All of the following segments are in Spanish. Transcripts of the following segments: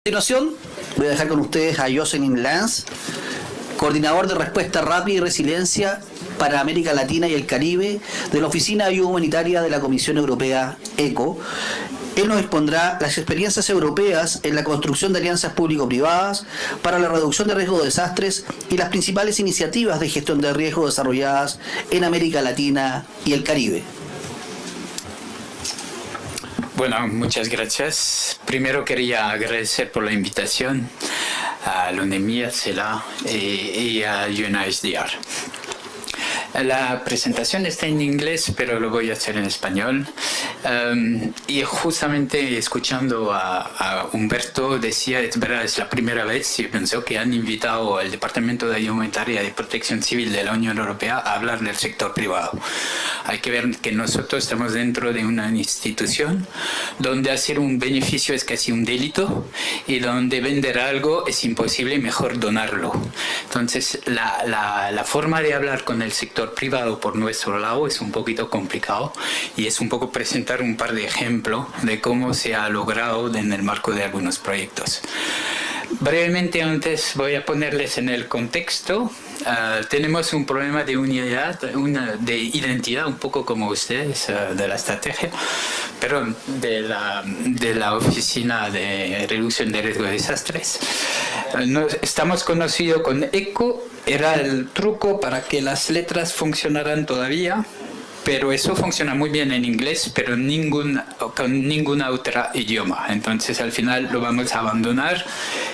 A continuación, voy a dejar con ustedes a Jocelyn Lance, coordinador de respuesta rápida y resiliencia para América Latina y el Caribe de la Oficina de Ayuda Humanitaria de la Comisión Europea, ECO. Él nos expondrá las experiencias europeas en la construcción de alianzas público-privadas para la reducción de riesgo de desastres y las principales iniciativas de gestión de riesgo desarrolladas en América Latina y el Caribe. Bueno, muchas gracias. Primero quería agradecer por la invitación a l'UNEMI, CELA y a UNHCR. La presentación está en inglés, pero lo voy a hacer en español. Y justamente escuchando a Humberto, decía, es verdad, es la primera vez, yo pienso, que han invitado al Departamento de Ayuda Humanitaria de Protección Civil de la Unión Europea a hablar del sector privado. Hay que ver que nosotros estamos dentro de una institución donde hacer un beneficio es casi un delito y donde vender algo es imposible, mejor donarlo. Entonces, la forma de hablar con el sector privado por nuestro lado es un poquito complicado y es un poco presentar un par de ejemplos de cómo se ha logrado en el marco de algunos proyectos. Brevemente antes voy a ponerles en el contexto. Tenemos un problema de unidad, de identidad, un poco como ustedes, de la estrategia, pero de la Oficina de Reducción de Riesgo de Desastres. Estamos conocidos con ECO, era el truco para que las letras funcionaran todavía, pero eso funciona muy bien en inglés, pero con ninguna otra idioma. Entonces al final lo vamos a abandonar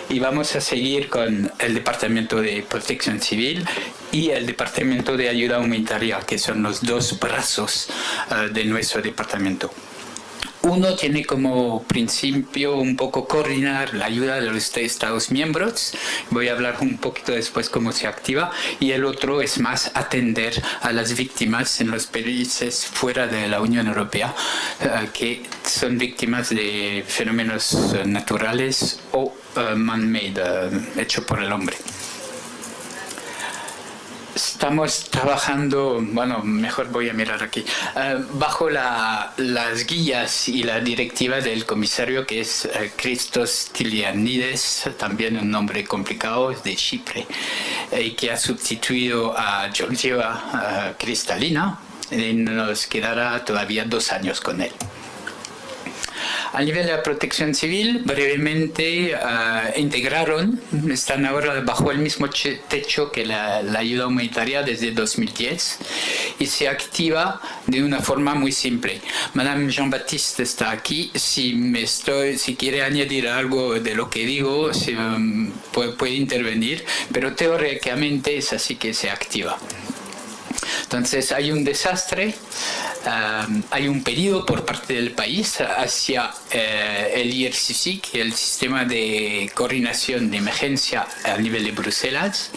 y vamos a seguir con el Departamento de Protección Civil y el Departamento de Ayuda Humanitaria, que son los dos brazos de nuestro departamento. Uno tiene como principio un poco coordinar la ayuda de los Estados miembros. Voy a hablar un poquito después cómo se activa. Y el otro es más atender a las víctimas en los países fuera de la Unión Europea, que son víctimas de fenómenos naturales o man-made, hecho por el hombre. Estamos trabajando, bueno, mejor voy a mirar aquí, bajo las guías y la directiva del comisario que es Christos Stylianides, también un nombre complicado, es de Chipre, y que ha sustituido a Georgieva Kristalina, y nos quedará todavía 2 años con él. A nivel de la protección civil, brevemente están ahora bajo el mismo techo que la ayuda humanitaria desde 2010 y se activa de una forma muy simple. Madame Jean-Baptiste está aquí, si quiere añadir algo de lo que digo, puede intervenir, pero teóricamente es así que se activa. Entonces hay un desastre, hay un pedido por parte del país hacia el IRCC, que es el Sistema de Coordinación de Emergencia a nivel de Bruselas.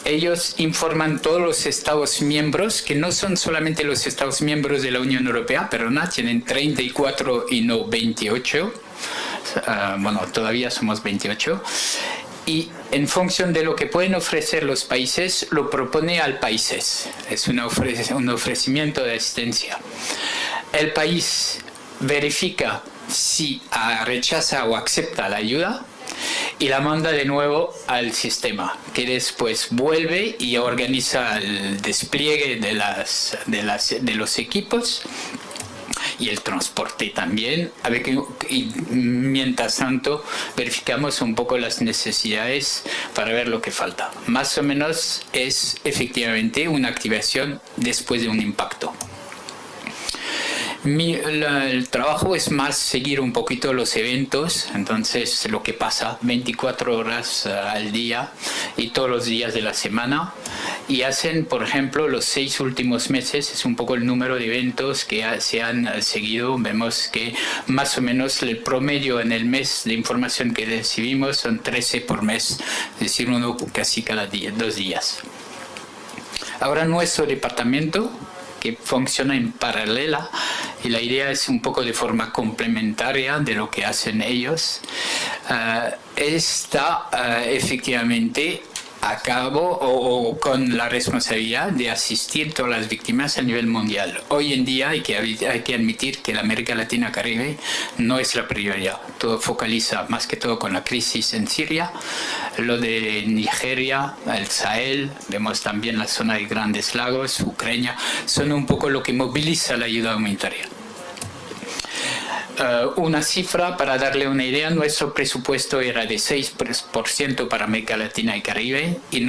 Ellos informan todos los Estados miembros, que no son solamente los Estados miembros de la Unión Europea, pero no, tienen 34 y no 28. Bueno, todavía somos 28. Y en función de lo que pueden ofrecer los países, lo propone al país. Es un ofrecimiento de asistencia. El país verifica si rechaza o acepta la ayuda y la manda de nuevo al sistema, que después vuelve y organiza el despliegue de los equipos y el transporte también, y mientras tanto verificamos un poco las necesidades para ver lo que falta. Más o menos es efectivamente una activación después de un impacto. El trabajo es más seguir un poquito los eventos, entonces lo que pasa 24 horas al día y todos los días de la semana, y hacen, por ejemplo, los 6 últimos meses, es un poco el número de eventos que se han seguido. Vemos que más o menos el promedio en el mes de información que recibimos son 13 por mes, es decir, uno casi cada 2 días. Ahora nuestro departamento, que funciona en paralela, y la idea es un poco de forma complementaria de lo que hacen ellos, está efectivamente a cabo o con la responsabilidad de asistir a todas las víctimas a nivel mundial. Hoy en día hay que admitir que la América Latina Caribe no es la prioridad. Todo focaliza más que todo con la crisis en Siria, lo de Nigeria, el Sahel, vemos también la zona de Grandes Lagos, Ucrania, son un poco lo que moviliza la ayuda humanitaria. Una cifra para darle una idea, nuestro presupuesto era de 6% para América Latina y Caribe y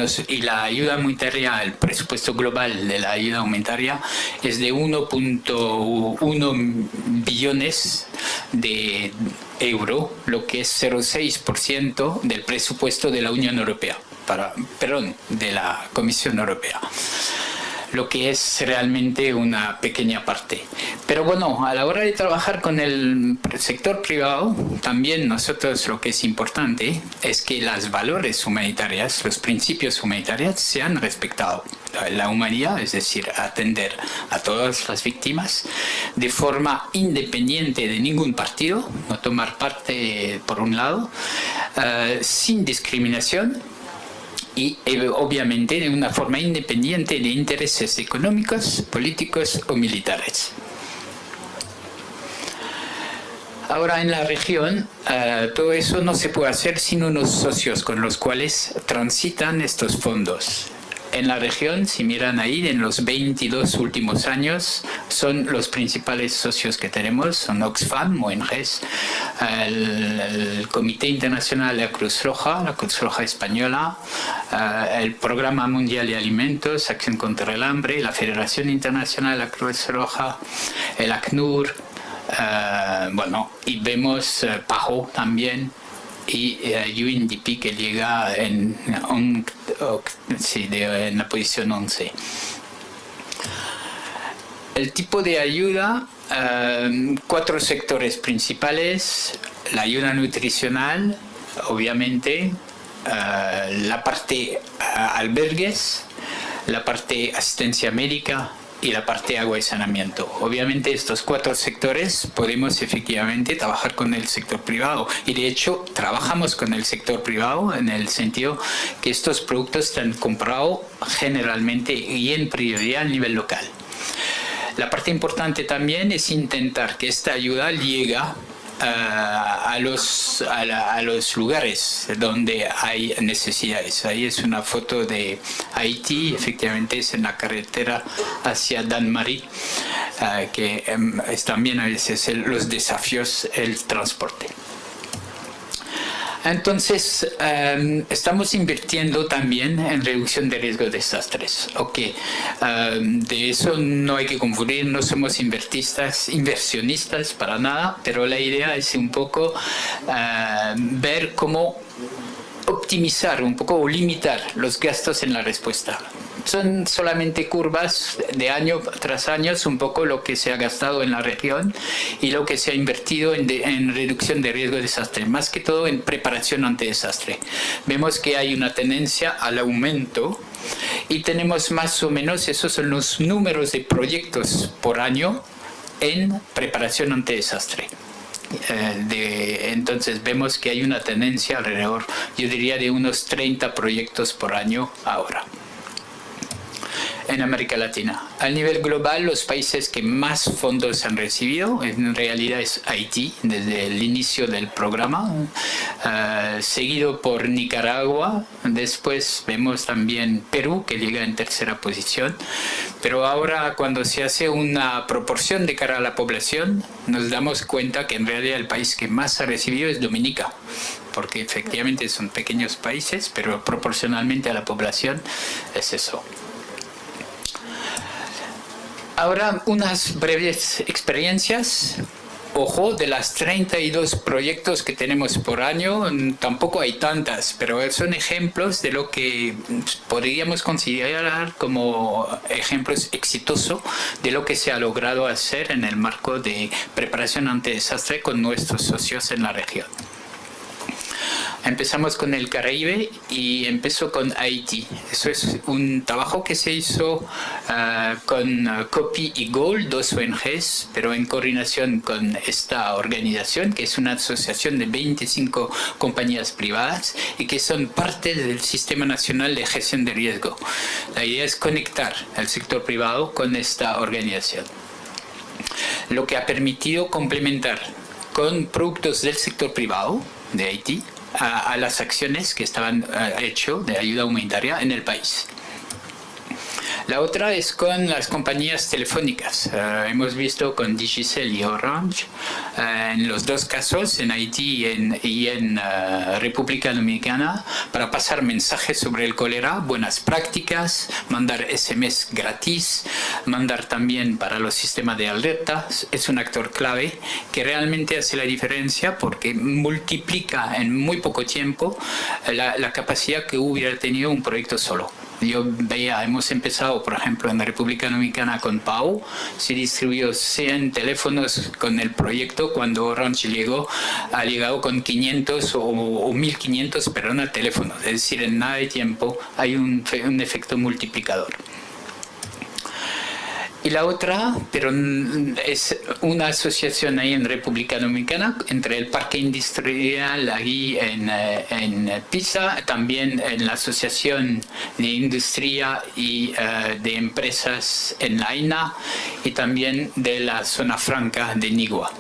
la ayuda humanitaria, el presupuesto global de la ayuda humanitaria es de 1.1 billones de euros, lo que es 0,6% del presupuesto de la Unión Europea, de la Comisión Europea, lo que es realmente una pequeña parte. Pero bueno, a la hora de trabajar con el sector privado, también nosotros lo que es importante es que los valores humanitarios, los principios humanitarios sean respetados. La humanidad, es decir, atender a todas las víctimas de forma independiente de ningún partido, no tomar parte por un lado, sin discriminación, y obviamente de una forma independiente de intereses económicos, políticos o militares. Ahora en la región, todo eso no se puede hacer sin unos socios con los cuales transitan estos fondos. En la región, si miran ahí, en los 22 últimos años, son los principales socios que tenemos, son Oxfam, ONGs, el Comité Internacional de la Cruz Roja Española, el Programa Mundial de Alimentos, Acción contra el Hambre, la Federación Internacional de la Cruz Roja, el ACNUR, y vemos PAHO también, y UNDP que llega en la posición 11. El tipo de ayuda, 4 sectores principales: la ayuda nutricional, obviamente, la parte albergues, la parte asistencia médica y la parte agua y saneamiento. Obviamente estos 4 sectores podemos efectivamente trabajar con el sector privado y de hecho trabajamos con el sector privado en el sentido que estos productos están comprados generalmente y en prioridad a nivel local. La parte importante también es intentar que esta ayuda llegue a los lugares donde hay necesidades. Ahí es una foto de Haití, efectivamente es en la carretera hacia Dannemarie, que es también a veces los desafíos el transporte. Entonces, estamos invirtiendo también en reducción de riesgos de desastres. De eso no hay que confundir, no somos inversionistas para nada, pero la idea es un poco ver cómo optimizar un poco o limitar los gastos en la respuesta. Son solamente curvas de año tras año, un poco lo que se ha gastado en la región y lo que se ha invertido en reducción de riesgo de desastre, más que todo en preparación ante desastre. Vemos que hay una tendencia al aumento y tenemos más o menos, esos son los números de proyectos por año en preparación ante desastre. Entonces vemos que hay una tendencia alrededor, yo diría, de unos 30 proyectos por año ahora en América Latina. A nivel global, los países que más fondos han recibido en realidad es Haití desde el inicio del programa, seguido por Nicaragua. Después vemos también Perú, que llega en tercera posición, pero ahora cuando se hace una proporción de cara a la población nos damos cuenta que en realidad el país que más ha recibido es Dominica, porque efectivamente son pequeños países, pero proporcionalmente a la población es eso. Ahora unas breves experiencias. Ojo, de las 32 proyectos que tenemos por año, tampoco hay tantas, pero son ejemplos de lo que podríamos considerar como ejemplos exitosos de lo que se ha logrado hacer en el marco de preparación ante desastre con nuestros socios en la región. Empezamos con el Caribe y empezó con Haití. Eso es un trabajo que se hizo con Copy y Gold, dos ONGs, pero en coordinación con esta organización, que es una asociación de 25 compañías privadas y que son parte del Sistema Nacional de Gestión de Riesgo. La idea es conectar al sector privado con esta organización, lo que ha permitido complementar con productos del sector privado de Haití a las acciones que estaban hechas de ayuda humanitaria en el país. La otra es con las compañías telefónicas. Hemos visto con Digicel y Orange, en los dos casos, en Haití y en República Dominicana, para pasar mensajes sobre el cólera, buenas prácticas, mandar SMS gratis, mandar también para los sistemas de alertas. Es un actor clave que realmente hace la diferencia porque multiplica en muy poco tiempo la capacidad que hubiera tenido un proyecto solo. Yo veía, hemos empezado, por ejemplo, en la República Dominicana con Pau, se distribuyó 100 teléfonos con el proyecto cuando Orange ha llegado con 500 o 1500, perdón, teléfonos. Es decir, en nada de tiempo hay un efecto multiplicador. Y la otra, pero es una asociación ahí en República Dominicana entre el Parque Industrial ahí en Pisa, también en la Asociación de Industria y de Empresas en la INA y también de la Zona Franca de Nigua.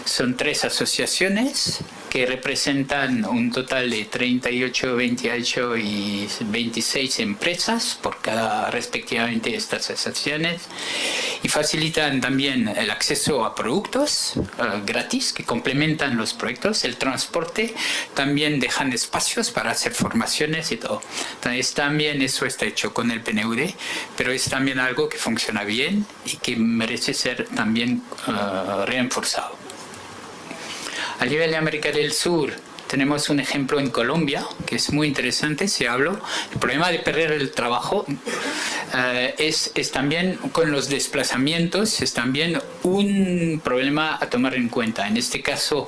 Son 3 asociaciones que representan un total de 38, 28 y 26 empresas por cada respectivamente estas asociaciones y facilitan también el acceso a productos gratis que complementan los proyectos, el transporte, también dejan espacios para hacer formaciones y todo. Entonces también eso está hecho con el PNUD, pero es también algo que funciona bien y que merece ser también reforzado. A nivel de América del Sur, tenemos un ejemplo en Colombia, que es muy interesante, se habló. El problema de perder el trabajo es también con los desplazamientos, es también un problema a tomar en cuenta. En este caso,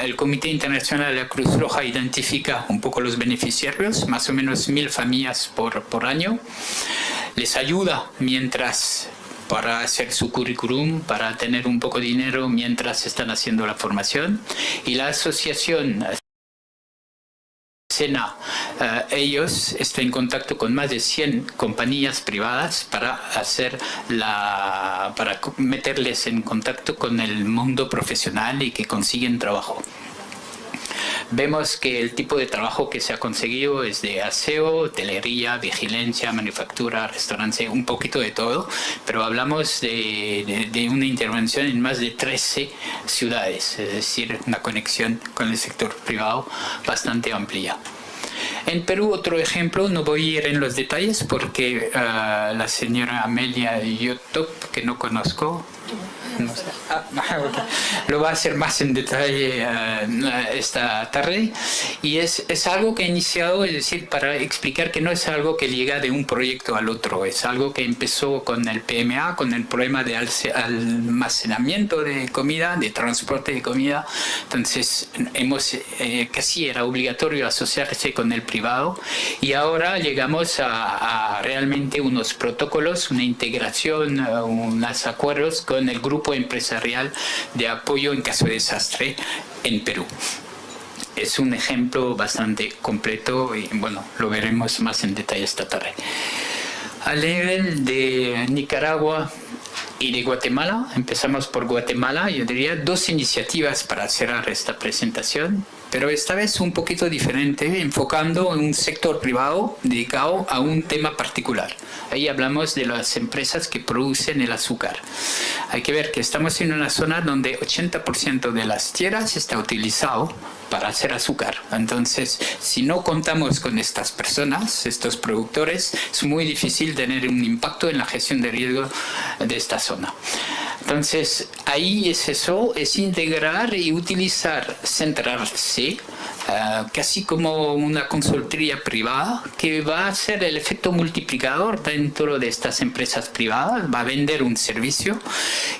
el Comité Internacional de la Cruz Roja identifica un poco los beneficiarios, más o menos 1000 familias por año. Les ayuda mientras para hacer su currículum, para tener un poco de dinero mientras están haciendo la formación. Y la asociación SENA, ellos están en contacto con más de 100 compañías privadas para meterles en contacto con el mundo profesional y que consiguen trabajo. Vemos que el tipo de trabajo que se ha conseguido es de aseo, hotelería, vigilancia, manufactura, restaurante, un poquito de todo, pero hablamos de una intervención en más de 13 ciudades, es decir, una conexión con el sector privado bastante amplia. En Perú, otro ejemplo, no voy a ir en los detalles porque la señora Amelia Yotop, que no conozco, no sé. Lo va a hacer más en detalle esta tarde y es algo que he iniciado, es decir, para explicar que no es algo que llega de un proyecto al otro, es algo que empezó con el PMA, con el problema de almacenamiento de comida, de transporte de comida. Entonces casi era obligatorio asociarse con el privado y ahora llegamos a realmente unos protocolos, una integración, unos acuerdos con el grupo empresarial de apoyo en caso de desastre en Perú. Es un ejemplo bastante completo y bueno, lo veremos más en detalle esta tarde. A nivel de Nicaragua y de Guatemala, empezamos por Guatemala, yo diría 2 iniciativas para cerrar esta presentación, pero esta vez un poquito diferente, enfocando en un sector privado dedicado a un tema particular. Ahí hablamos de las empresas que producen el azúcar. Hay que ver que estamos en una zona donde 80% de las tierras está utilizado para hacer azúcar. Entonces, si no contamos con estas personas, estos productores, es muy difícil tener un impacto en la gestión de riesgo de esta zona. Entonces, ahí es eso, es integrar y utilizar, centrarse casi como una consultoría privada que va a hacer el efecto multiplicador dentro de estas empresas privadas, va a vender un servicio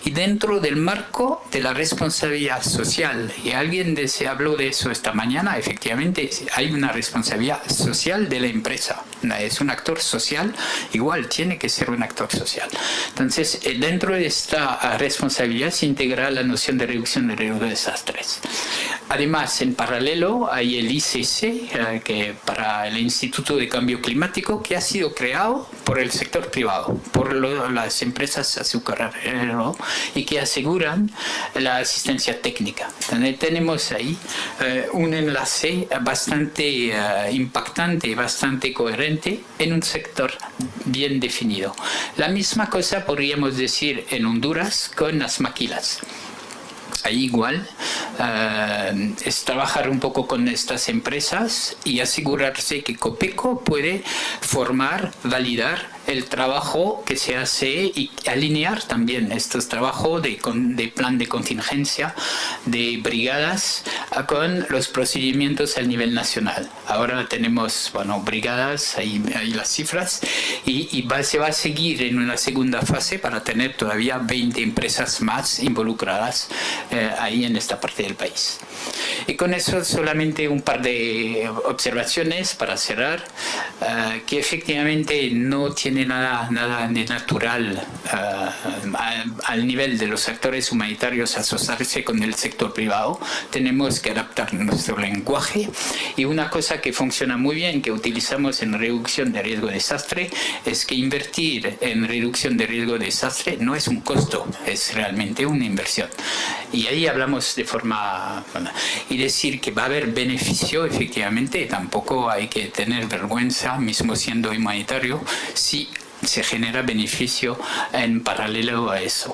y dentro del marco de la responsabilidad social. Y alguien se habló de eso esta mañana, efectivamente hay una responsabilidad social de la empresa. Es un actor social, igual tiene que ser un actor social. Entonces, dentro de esta responsabilidad se integra la noción de reducción de riesgo de desastres. Además, en paralelo hay el ICC, que para el Instituto de Cambio Climático, que ha sido creado por el sector privado, por las empresas azucareras, y que aseguran la asistencia técnica. Entonces, tenemos ahí un enlace bastante impactante, bastante coherente en un sector bien definido. La misma cosa podríamos decir en Honduras con las maquilas. Ahí igual es trabajar un poco con estas empresas y asegurarse que Copeco puede formar, validar el trabajo que se hace y alinear también estos trabajos de plan de contingencia de brigadas con los procedimientos a nivel nacional. Ahora tenemos, bueno, brigadas, ahí las cifras, y se va a seguir en una segunda fase para tener todavía 20 empresas más involucradas ahí en esta parte del país. Y con eso solamente un par de observaciones para cerrar, que efectivamente no tiene nada de natural al nivel de los actores humanitarios asociarse con el sector privado. Tenemos que adaptar nuestro lenguaje, y una cosa que funciona muy bien, que utilizamos en reducción de riesgo de desastre, es que invertir en reducción de riesgo de desastre no es un costo, es realmente una inversión. Y ahí hablamos de forma... Y decir que va a haber beneficio, efectivamente, tampoco hay que tener vergüenza, mismo siendo humanitario, si se genera beneficio en paralelo a eso.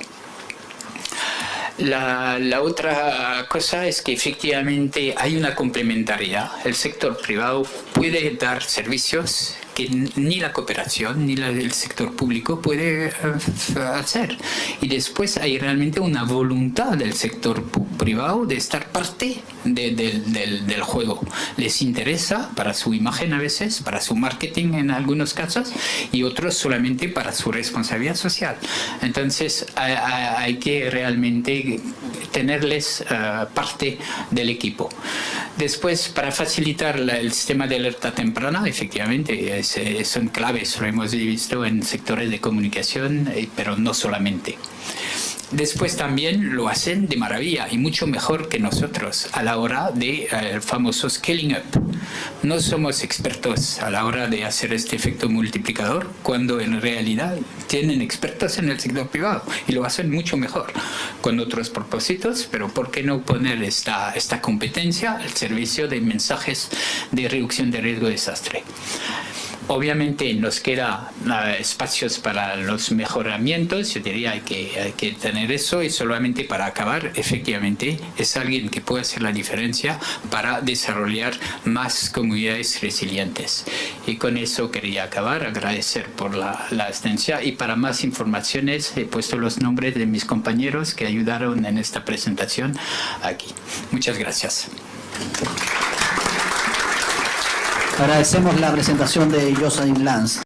La otra cosa es que efectivamente hay una complementariedad. El sector privado puede dar servicios que ni la cooperación ni el sector público puede hacer. Y después hay realmente una voluntad del sector privado de estar parte del juego. Les interesa para su imagen a veces, para su marketing en algunos casos, y otros solamente para su responsabilidad social. Entonces hay que realmente tenerles parte del equipo. Después, para facilitar el sistema de alerta temprana, efectivamente son claves, lo hemos visto en sectores de comunicación, pero no solamente. Después también lo hacen de maravilla y mucho mejor que nosotros a la hora de el famoso scaling up. No somos expertos a la hora de hacer este efecto multiplicador, cuando en realidad tienen expertos en el sector privado y lo hacen mucho mejor con otros propósitos, pero ¿por qué no poner esta competencia al servicio de mensajes de reducción de riesgo de desastre? Obviamente nos queda espacios para los mejoramientos, yo diría hay que tener eso, y solamente para acabar, efectivamente es alguien que puede hacer la diferencia para desarrollar más comunidades resilientes. Y con eso quería acabar, agradecer por la asistencia, y para más informaciones he puesto los nombres de mis compañeros que ayudaron en esta presentación aquí. Muchas gracias. Agradecemos la presentación de Jocelyn Lance.